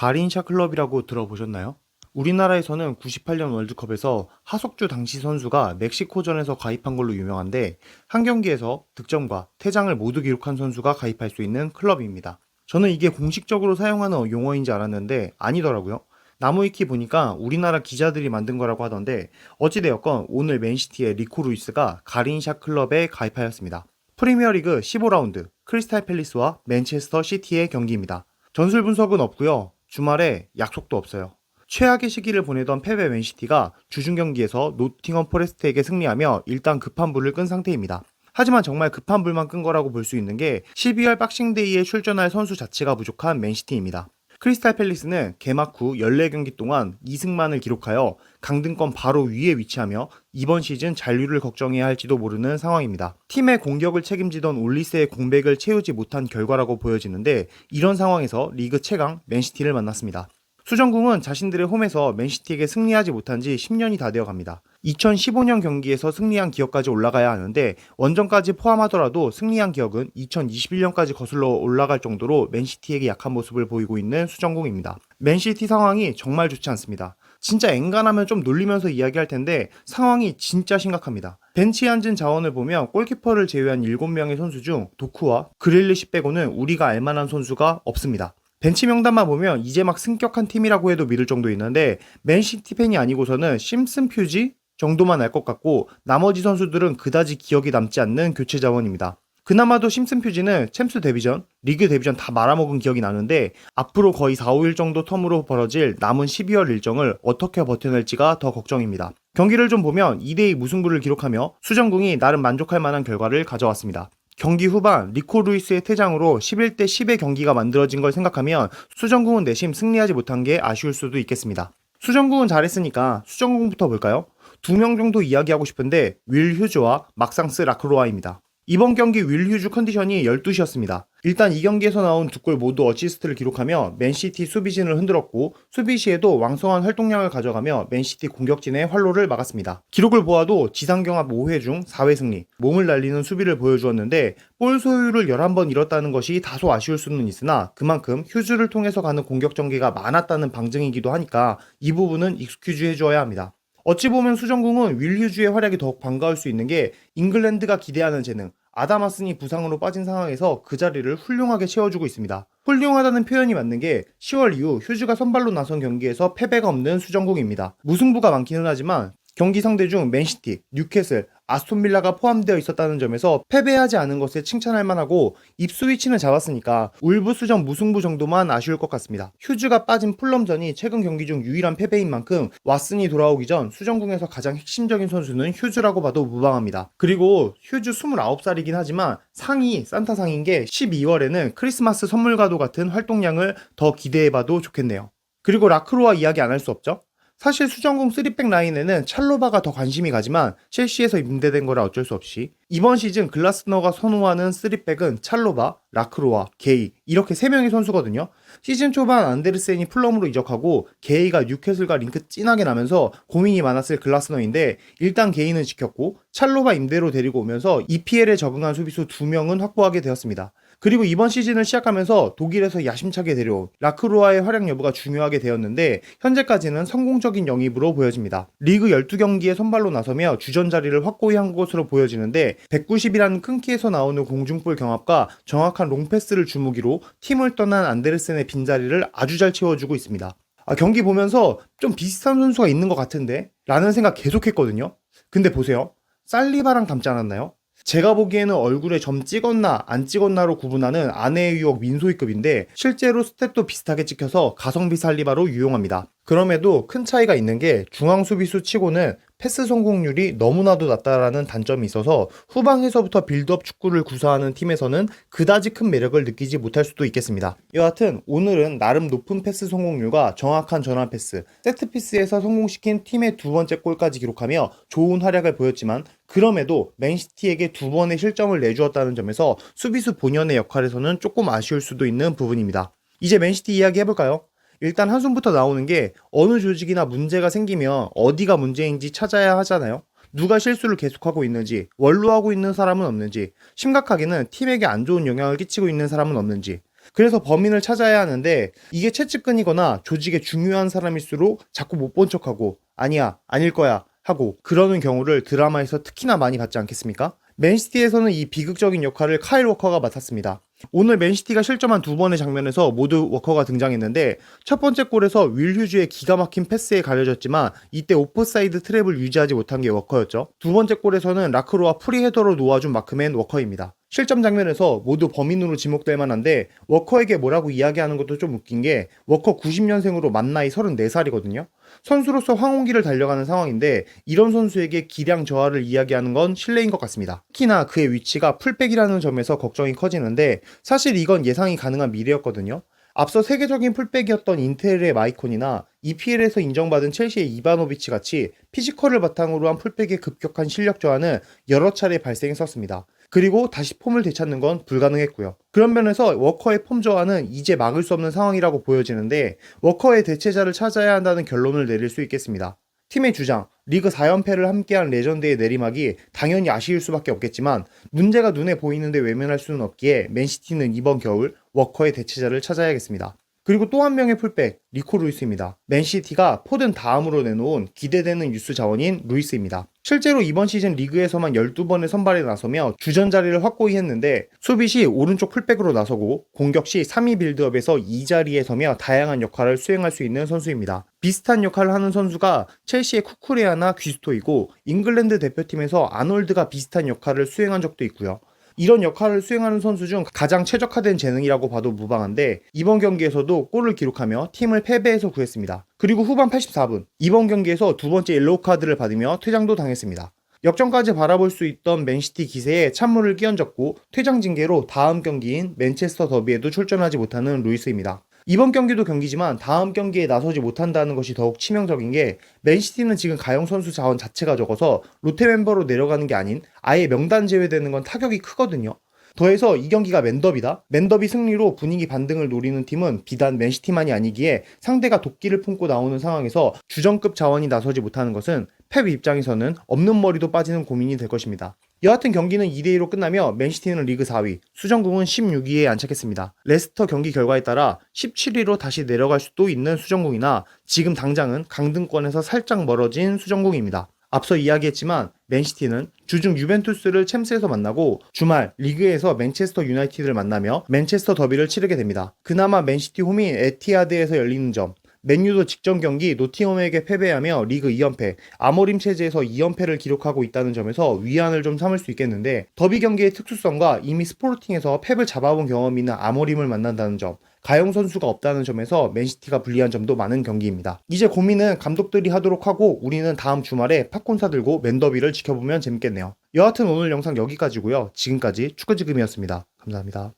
가린샤 클럽이라고 들어보셨나요? 우리나라에서는 98년 월드컵에서 하석주 당시 선수가 멕시코전에서 가입한 걸로 유명한데 한 경기에서 득점과 퇴장을 모두 기록한 선수가 가입할 수 있는 클럽입니다. 저는 이게 공식적으로 사용하는 용어인지 알았는데 아니더라고요. 나무위키 보니까 우리나라 기자들이 만든 거라고 하던데 어찌되었건 오늘 맨시티의 리코 루이스가 가린샤 클럽에 가입하였습니다. 프리미어리그 15라운드 크리스탈 팰리스와 맨체스터 시티의 경기입니다. 전술 분석은 없고요. 주말에 약속도 없어요. 최악의 시기를 보내던 패배 맨시티가 주중 경기에서 노팅엄 포레스트에게 승리하며 일단 급한 불을 끈 상태입니다. 하지만 정말 급한 불만 끈 거라고 볼 수 있는 게 12월 박싱데이에 출전할 선수 자체가 부족한 맨시티입니다. 크리스탈 팰리스는 개막 후 14경기 동안 2승만을 기록하여 강등권 바로 위에 위치하며 이번 시즌 잔류를 걱정해야 할지도 모르는 상황입니다. 팀의 공격을 책임지던 올리스의 공백을 채우지 못한 결과라고 보여지는데 이런 상황에서 리그 최강 맨시티를 만났습니다. 수정궁은 자신들의 홈에서 맨시티에게 승리하지 못한 지 10년이 다 되어갑니다. 2015년 경기에서 승리한 기억까지 올라가야 하는데 원정까지 포함하더라도 승리한 기억은 2021년까지 거슬러 올라갈 정도로 맨시티에게 약한 모습을 보이고 있는 수정궁입니다. 맨시티 상황이 정말 좋지 않습니다. 진짜 엔간하면 좀 놀리면서 이야기할 텐데 상황이 진짜 심각합니다. 벤치에 앉은 자원을 보면 골키퍼를 제외한 7명의 선수 중 도쿠와 그릴리시 빼고는 우리가 알만한 선수가 없습니다. 벤치 명단만 보면 이제 막 승격한 팀이라고 해도 믿을 정도 있는데 맨시티 팬이 아니고서는 심슨 퓨지 정도만 알 것 같고 나머지 선수들은 그다지 기억이 남지 않는 교체 자원입니다. 그나마도 심슨 퓨지는 챔스 데뷔전, 리그 데뷔전 다 말아먹은 기억이 나는데 앞으로 거의 4, 5일 정도 텀으로 벌어질 남은 12월 일정을 어떻게 버텨낼지가 더 걱정입니다. 경기를 좀 보면 2대2 무승부를 기록하며 수정궁이 나름 만족할 만한 결과를 가져왔습니다. 경기 후반 리코 루이스의 퇴장으로 11대 10의 경기가 만들어진 걸 생각하면 수정궁은 내심 승리하지 못한 게 아쉬울 수도 있겠습니다. 수정궁은 잘했으니까 수정궁부터 볼까요? 2명 정도 이야기하고 싶은데 윌 휴즈와 막상스 라크로아입니다. 이번 경기 윌 휴즈 컨디션이 12시였습니다. 일단 이 경기에서 나온 2골 모두 어시스트를 기록하며 맨시티 수비진을 흔들었고 수비 시에도 왕성한 활동량을 가져가며 맨시티 공격진의 활로를 막았습니다. 기록을 보아도 지상경합 5회 중 4회 승리, 몸을 날리는 수비를 보여주었는데 볼 소유를 11번 잃었다는 것이 다소 아쉬울 수는 있으나 그만큼 휴즈를 통해서 가는 공격 전개가 많았다는 방증이기도 하니까 이 부분은 익스큐즈 해주어야 합니다. 어찌 보면 수정궁은 윌 휴즈의 활약이 더욱 반가울 수 있는 게 잉글랜드가 기대하는 재능, 아담아슨이 부상으로 빠진 상황에서 그 자리를 훌륭하게 채워주고 있습니다. 훌륭하다는 표현이 맞는 게 10월 이후 휴즈가 선발로 나선 경기에서 패배가 없는 수정궁입니다. 무승부가 많기는 하지만 경기 상대 중 맨시티, 뉴캐슬, 아스톤빌라가 포함되어 있었다는 점에서 패배하지 않은 것에 칭찬할 만하고 입스위치는 잡았으니까 울브스전 무승부 정도만 아쉬울 것 같습니다. 휴즈가 빠진 풀럼전이 최근 경기 중 유일한 패배인 만큼 왓슨이 돌아오기 전 수정궁에서 가장 핵심적인 선수는 휴즈라고 봐도 무방합니다. 그리고 휴즈 29살이긴 하지만 상이 산타상인 게 12월에는 크리스마스 선물과도 같은 활동량을 더 기대해봐도 좋겠네요. 그리고 라크로아 이야기 안 할 수 없죠? 사실 수정궁 3백 라인에는 찰로바가 더 관심이 가지만 첼시에서 임대된 거라 어쩔 수 없이 이번 시즌 글라스너가 선호하는 3백은 찰로바, 라크로아, 게이 이렇게 3명의 선수거든요. 시즌 초반 안데르센이 풀럼으로 이적하고 게이가 뉴캐슬과 링크 진하게 나면서 고민이 많았을 글라스너인데 일단 게이는 지켰고 찰로바 임대로 데리고 오면서 EPL에 적응한 수비수 2명은 확보하게 되었습니다. 그리고 이번 시즌을 시작하면서 독일에서 야심차게 데려온 라크로아의 활약 여부가 중요하게 되었는데 현재까지는 성공적인 영입으로 보여집니다. 리그 12경기에 선발로 나서며 주전 자리를 확고히 한 것으로 보여지는데 190이라는 큰 키에서 나오는 공중볼 경합과 정확한 롱패스를 주무기로 팀을 떠난 안데르센의 빈자리를 아주 잘 채워주고 있습니다. 경기 보면서 좀 비슷한 선수가 있는 것 같은데? 라는 생각 계속했거든요. 근데 보세요. 살리바랑 닮지 않았나요? 제가 보기에는 얼굴에 점 찍었나 안 찍었나로 구분하는 아내의 유혹 민소희급인데 실제로 스탯도 비슷하게 찍혀서 가성비 살리바로 유용합니다. 그럼에도 큰 차이가 있는 게 중앙 수비수 치고는 패스 성공률이 너무나도 낮다라는 단점이 있어서 후방에서부터 빌드업 축구를 구사하는 팀에서는 그다지 큰 매력을 느끼지 못할 수도 있겠습니다. 여하튼 오늘은 나름 높은 패스 성공률과 정확한 전환 패스, 세트피스에서 성공시킨 팀의 2번째 골까지 기록하며 좋은 활약을 보였지만 그럼에도 맨시티에게 2번의 실점을 내주었다는 점에서 수비수 본연의 역할에서는 조금 아쉬울 수도 있는 부분입니다. 이제 맨시티 이야기 해볼까요? 일단 한숨부터 나오는 게 어느 조직이나 문제가 생기면 어디가 문제인지 찾아야 하잖아요. 누가 실수를 계속하고 있는지, 원로하고 있는 사람은 없는지, 심각하게는 팀에게 안 좋은 영향을 끼치고 있는 사람은 없는지. 그래서 범인을 찾아야 하는데 이게 최측근이거나 조직에 중요한 사람일수록 자꾸 못 본 척하고 아니야, 아닐 거야 하고 그러는 경우를 드라마에서 특히나 많이 봤지 않겠습니까? 맨시티에서는 이 비극적인 역할을 카일 워커가 맡았습니다. 오늘 맨시티가 실점한 두 번의 장면에서 모두 워커가 등장했는데 첫 번째 골에서 윌 휴즈의 기가 막힌 패스에 가려졌지만 이때 오프사이드 트랩을 유지하지 못한 게 워커였죠. 두 번째 골에서는 라크로와 프리헤더로 놓아준 마크맨 워커입니다. 실점 장면에서 모두 범인으로 지목될 만한데 워커에게 뭐라고 이야기하는 것도 좀 웃긴 게 워커 90년생으로 만 나이 34살이거든요. 선수로서 황혼기를 달려가는 상황인데 이런 선수에게 기량 저하를 이야기하는 건 실례인 것 같습니다. 특히나 그의 위치가 풀백이라는 점에서 걱정이 커지는데 사실 이건 예상이 가능한 미래였거든요. 앞서 세계적인 풀백이었던 인텔의 마이콘이나 EPL에서 인정받은 첼시의 이바노비치 같이 피지컬을 바탕으로 한 풀백의 급격한 실력 저하는 여러 차례 발생했었습니다. 그리고 다시 폼을 되찾는 건 불가능했고요. 그런 면에서 워커의 폼 저하는 이제 막을 수 없는 상황이라고 보여지는데 워커의 대체자를 찾아야 한다는 결론을 내릴 수 있겠습니다. 팀의 주장, 리그 4연패를 함께한 레전드의 내리막이 당연히 아쉬울 수밖에 없겠지만 문제가 눈에 보이는데 외면할 수는 없기에 맨시티는 이번 겨울 워커의 대체자를 찾아야겠습니다. 그리고 또 한 명의 풀백, 리코 루이스입니다. 맨시티가 포든 다음으로 내놓은 기대되는 유스 자원인 루이스입니다. 실제로 이번 시즌 리그에서만 12번의 선발에 나서며 주전 자리를 확고히 했는데 수비 시 오른쪽 풀백으로 나서고 공격 시 3위 빌드업에서 이 자리에 서며 다양한 역할을 수행할 수 있는 선수입니다. 비슷한 역할을 하는 선수가 첼시의 쿠쿠레아나 귀스토이고 잉글랜드 대표팀에서 아놀드가 비슷한 역할을 수행한 적도 있고요. 이런 역할을 수행하는 선수 중 가장 최적화된 재능이라고 봐도 무방한데 이번 경기에서도 골을 기록하며 팀을 패배에서 구했습니다. 그리고 후반 84분 이번 경기에서 두 번째 옐로우 카드를 받으며 퇴장도 당했습니다. 역전까지 바라볼 수 있던 맨시티 기세에 찬물을 끼얹었고 퇴장 징계로 다음 경기인 맨체스터 더비에도 출전하지 못하는 루이스입니다. 이번 경기도 경기지만 다음 경기에 나서지 못한다는 것이 더욱 치명적인 게 맨시티는 지금 가용 선수 자원 자체가 적어서 롯데 멤버로 내려가는 게 아닌 아예 명단 제외되는 건 타격이 크거든요. 더해서 이 경기가 맨더비다. 맨더비 승리로 분위기 반등을 노리는 팀은 비단 맨시티만이 아니기에 상대가 도끼를 품고 나오는 상황에서 주전급 자원이 나서지 못하는 것은 펩 입장에서는 없는 머리도 빠지는 고민이 될 것입니다. 여하튼 경기는 2대2로 끝나며 맨시티는 리그 4위, 수정궁은 16위에 안착했습니다. 레스터 경기 결과에 따라 17위로 다시 내려갈 수도 있는 수정궁이나 지금 당장은 강등권에서 살짝 멀어진 수정궁입니다. 앞서 이야기했지만 맨시티는 주중 유벤투스를 챔스에서 만나고 주말 리그에서 맨체스터 유나이티드를 만나며 맨체스터 더비를 치르게 됩니다. 그나마 맨시티 홈인 에티하드에서 열리는 점, 맨유도 직전 경기 노팅엄에게 패배하며 리그 2연패, 아모림 체제에서 2연패를 기록하고 있다는 점에서 위안을 좀 삼을 수 있겠는데 더비 경기의 특수성과 이미 스포르팅에서 펩을 잡아본 경험이 있는 아모림을 만난다는 점, 가용 선수가 없다는 점에서 맨시티가 불리한 점도 많은 경기입니다. 이제 고민은 감독들이 하도록 하고 우리는 다음 주말에 팝콘 사들고 맨더비를 지켜보면 재밌겠네요. 여하튼 오늘 영상 여기까지고요. 지금까지 축구지금이었습니다. 감사합니다.